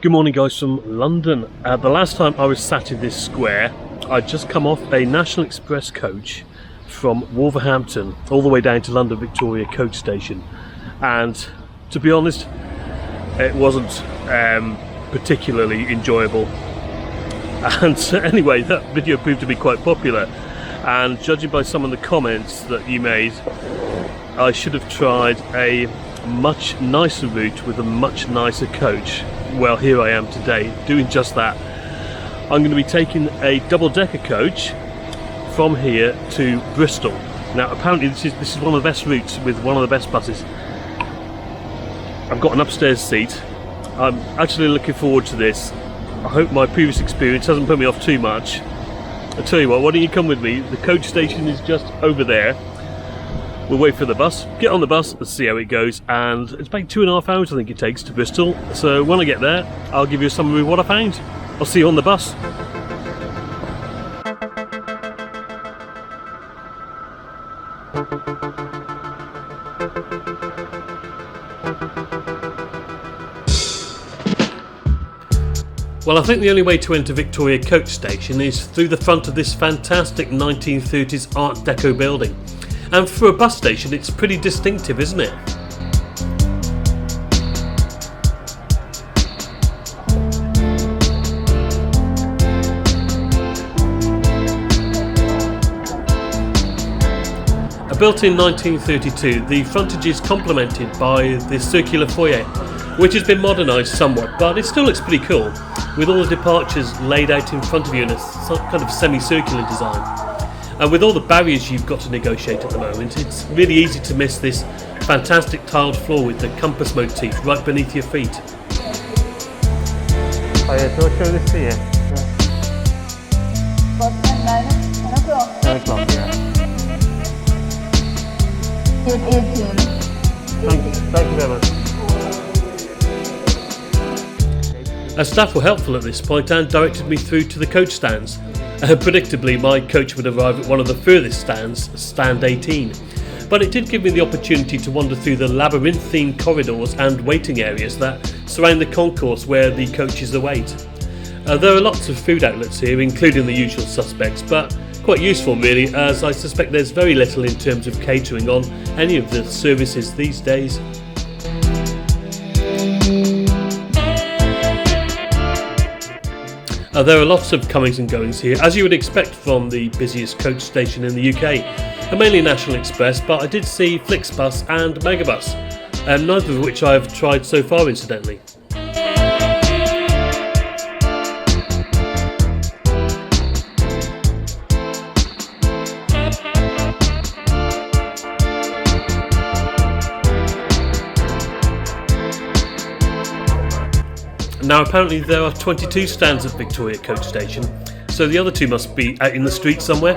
Good morning guys from London. The last time I was sat in this square, I'd just come off a National Express coach from Wolverhampton all the way down to London Victoria coach station, and to be honest it wasn't particularly enjoyable, and anyway that video proved to be quite popular, and judging by some of the comments that you made, I should have tried a much nicer route with a much nicer coach. Well, here I am today doing just that. I'm going to be taking a double-decker coach from here to Bristol. Now apparently this is one of the best routes with one of the best buses. I've got an upstairs seat. I'm actually looking forward to this. I hope my previous experience hasn't put me off too much. I'll tell you what, why don't you come with me? The coach station is just over there. We'll wait for the bus, get on the bus and see how it goes, and it's about 2.5 hours I think it takes to Bristol, so when I get there I'll give you a summary of what I found. I'll see you on the bus. Well, I think the only way to enter Victoria Coach Station is through the front of this fantastic 1930s Art Deco building. And for a bus station, it's pretty distinctive, isn't it? Built in 1932, the frontage is complemented by the circular foyer, which has been modernised somewhat, but it still looks pretty cool, with all the departures laid out in front of you in a kind of semicircular design. And with all the barriers you've got to negotiate at the moment, it's really easy to miss this fantastic tiled floor with the compass motif right beneath your feet. Oh yeah, so I'll show this to you. Yeah. 10 o'clock, yeah. Thank you very much. Our staff were helpful at this point and directed me through to the coach stands. Predictably, my coach would arrive at one of the furthest stands, stand 18, but it did give me the opportunity to wander through the labyrinthine corridors and waiting areas that surround the concourse where the coaches await. There are lots of food outlets here, including the usual suspects, but quite useful really, as I suspect there's very little in terms of catering on any of the services these days. There are lots of comings and goings here, as you would expect from the busiest coach station in the UK, mainly National Express, but I did see Flixbus and Megabus, neither of which I have tried so far incidentally. Now apparently there are 22 stands at Victoria Coach Station, so the other two must be out in the street somewhere.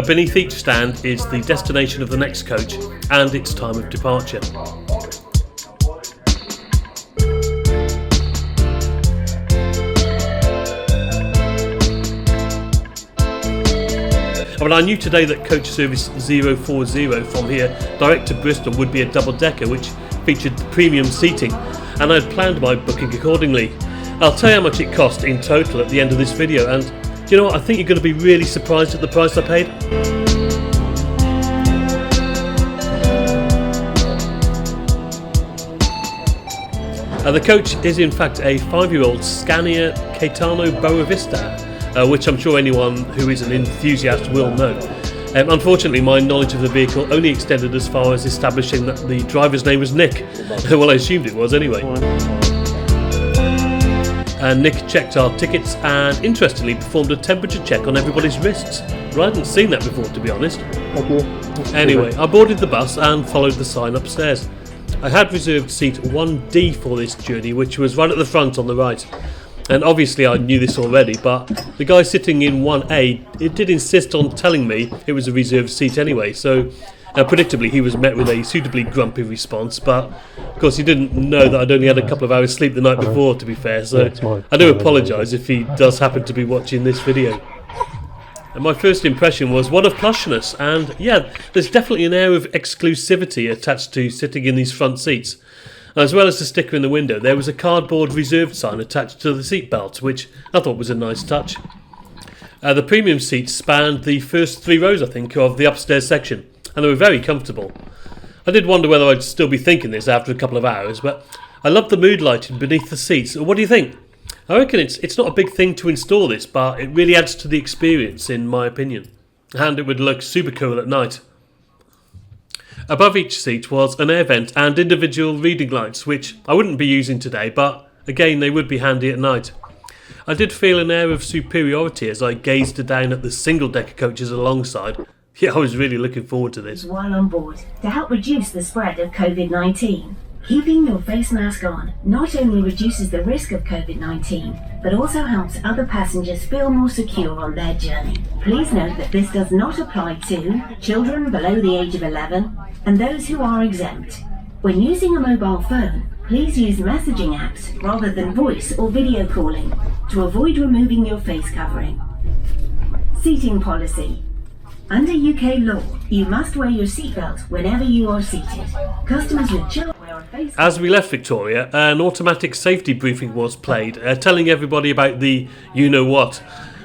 Beneath each stand is the destination of the next coach and its time of departure. Well, I knew today that coach service 040 from here direct to Bristol would be a double-decker which featured premium seating, and I'd planned my booking accordingly. I'll tell you how much it cost in total at the end of this video, and do you know what, I think you're going to be really surprised at the price I paid. The coach is in fact a 5-year-old Scania Caetano Boa Vista, which I'm sure anyone who is an enthusiast will know. Unfortunately, my knowledge of the vehicle only extended as far as establishing that the driver's name was Nick. Well, I assumed it was anyway. And Nick checked our tickets and interestingly performed a temperature check on everybody's wrists. Well, I hadn't seen that before, to be honest. Thank you. Anyway, I boarded the bus and followed the sign upstairs. I had reserved seat 1D for this journey, which was right at the front on the right. And obviously I knew this already, but the guy sitting in 1A did insist on telling me it was a reserved seat anyway, so predictably he was met with a suitably grumpy response, but of course he didn't know that I'd only had a couple of hours sleep the night before, to be fair, so I do apologise if he does happen to be watching this video. And my first impression was one of plushness, and yeah, there's definitely an air of exclusivity attached to sitting in these front seats. As well as the sticker in the window, there was a cardboard reserved sign attached to the seat belt, which I thought was a nice touch. The premium seats spanned the first 3 rows, I think, of the upstairs section, and they were very comfortable. I did wonder whether I'd still be thinking this after a couple of hours, but I love the mood lighting beneath the seats. What do you think? I reckon it's not a big thing to install this, but it really adds to the experience, in my opinion. And it would look super cool at night. Above each seat was an air vent and individual reading lights, which I wouldn't be using today, but again they would be handy at night. I did feel an air of superiority as I gazed down at the single-decker coaches alongside. Yeah, I was really looking forward to this. While on board, to help reduce the spread of COVID-19. Keeping your face mask on not only reduces the risk of COVID-19, but also helps other passengers feel more secure on their journey. Please note that this does not apply to children below the age of 11 and those who are exempt. When using a mobile phone, please use messaging apps rather than voice or video calling to avoid removing your face covering. Seating policy. Under UK law, you must wear your seatbelt whenever you are seated. Customers with children wear a face. As we left Victoria, an automatic safety briefing was played, telling everybody about the you-know-what.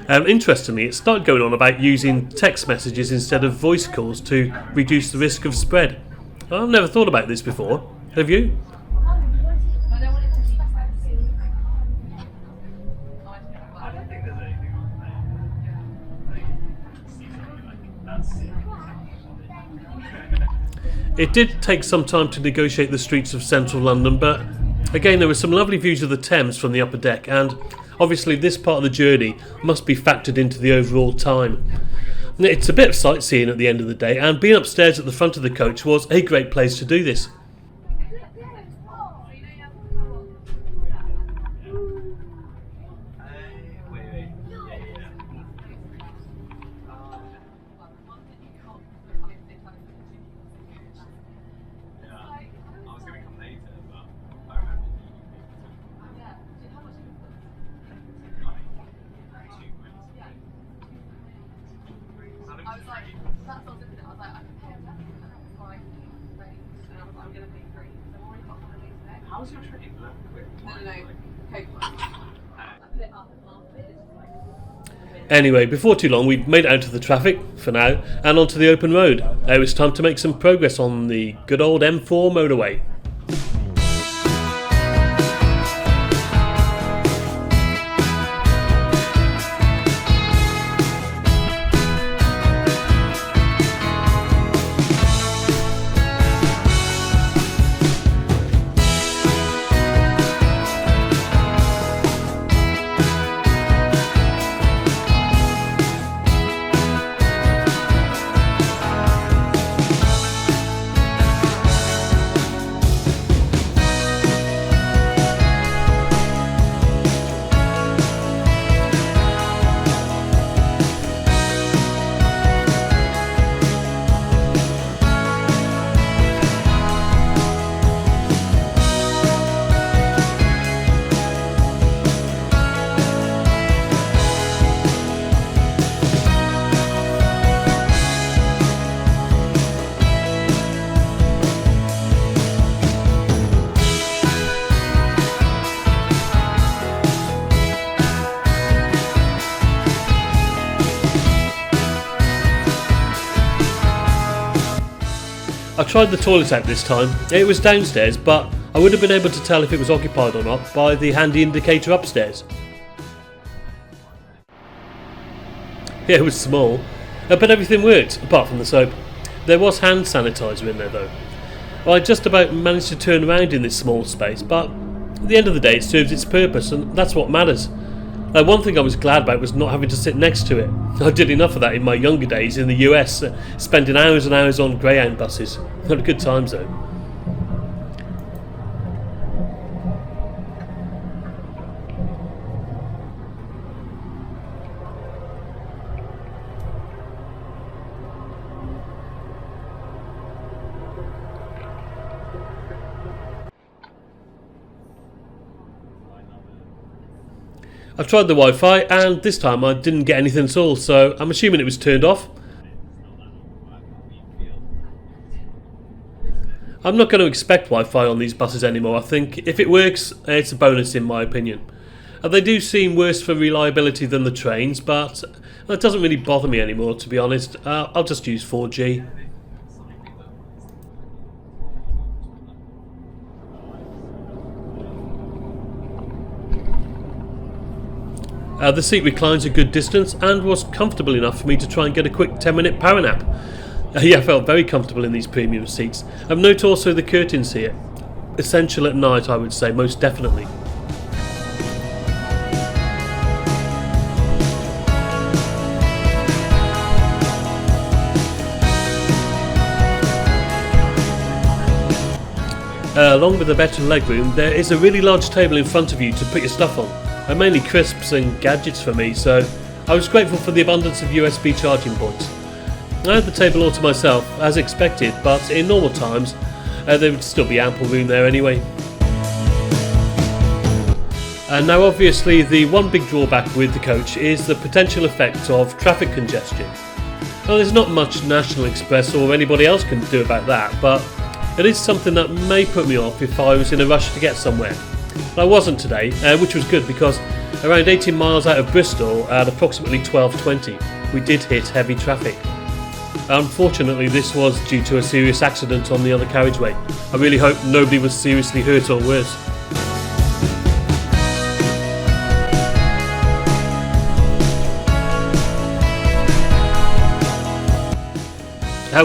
Interestingly, it started going on about using text messages instead of voice calls to reduce the risk of spread. I've never thought about this before. Have you? It did take some time to negotiate the streets of central London, but again there were some lovely views of the Thames from the upper deck, and obviously this part of the journey must be factored into the overall time. It's a bit of sightseeing at the end of the day, and being upstairs at the front of the coach was a great place to do this. Anyway, before too long we'd made it out of the traffic, for now, and onto the open road. It was time to make some progress on the good old M4 motorway. I tried the toilet out this time. It was downstairs, but I would have been able to tell if it was occupied or not by the handy indicator upstairs. Yeah, it was small, but everything worked, apart from the soap. There was hand sanitizer in there though. I just about managed to turn around in this small space, but at the end of the day it serves its purpose, and that's what matters. One thing I was glad about was not having to sit next to it. I did enough of that in my younger days in the US, spending hours and hours on Greyhound buses. Had good times though. I've tried the Wi-Fi and this time I didn't get anything at all, so I'm assuming it was turned off. I'm not going to expect Wi-Fi on these buses anymore. I think if it works, it's a bonus in my opinion. They do seem worse for reliability than the trains, but that doesn't really bother me anymore, to be honest. I'll just use 4G. The seat reclines a good distance and was comfortable enough for me to try and get a quick 10-minute power nap. Yeah, I felt very comfortable in these premium seats. Note also the curtains here. Essential at night, I would say, most definitely. Along with the better legroom, there is a really large table in front of you to put your stuff on. Mainly crisps and gadgets for me, so I was grateful for the abundance of USB charging points. I had the table all to myself, as expected, but in normal times there would still be ample room there anyway. And now obviously the one big drawback with the coach is the potential effect of traffic congestion. Well, there's not much National Express or anybody else can do about that, but it is something that may put me off if I was in a rush to get somewhere. I wasn't today, which was good because around 18 miles out of Bristol at approximately 12:20 we did hit heavy traffic. Unfortunately this was due to a serious accident on the other carriageway. I really hope nobody was seriously hurt or worse.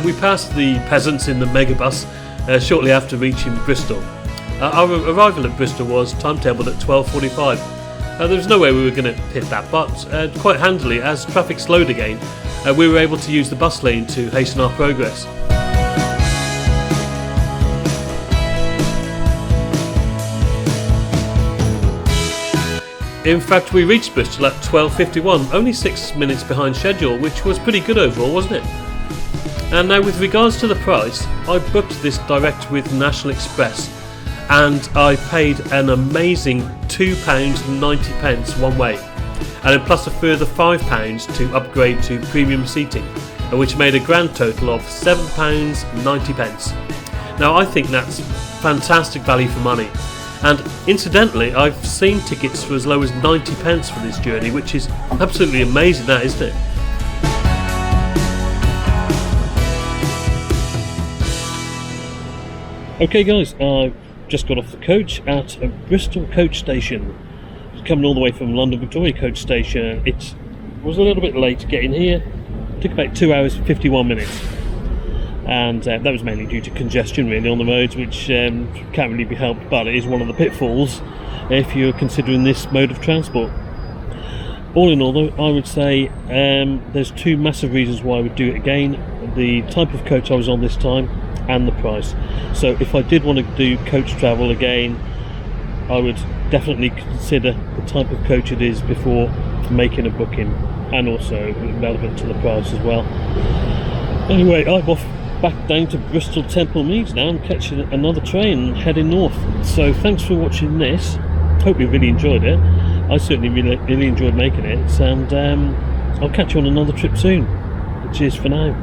We passed the peasants in the megabus shortly after reaching Bristol. Our arrival at Bristol was timetabled at 12:45. There was no way we were going to hit that, but quite handily, as traffic slowed again, we were able to use the bus lane to hasten our progress. In fact, we reached Bristol at 12:51, only 6 minutes behind schedule, which was pretty good overall, wasn't it? And now with regards to the price, I booked this direct with National Express and I paid an amazing £2.90 one way, and then plus a further £5 to upgrade to premium seating, which made a grand total of £7.90. Now I think that's fantastic value for money, and incidentally I've seen tickets for as low as 90p for this journey, which is absolutely amazing, that, isn't it? Okay guys, I've just got off the coach at a Bristol coach station. Coming all the way from London Victoria coach station. It was a little bit late getting here. It took about 2 hours 51 minutes. And that was mainly due to congestion really on the roads, which can't really be helped, but it is one of the pitfalls if you're considering this mode of transport. All in all though, I would say there's two massive reasons why I would do it again. The type of coach I was on this time and the price. So if I did want to do coach travel again, I would definitely consider the type of coach it is before making a booking, and also relevant to the price as well. Anyway, I'm off back down to Bristol Temple Meads now. I'm catching another train heading north. So thanks for watching this. Hope you really enjoyed it. I certainly really enjoyed making it, and I'll catch you on another trip soon. Cheers for now.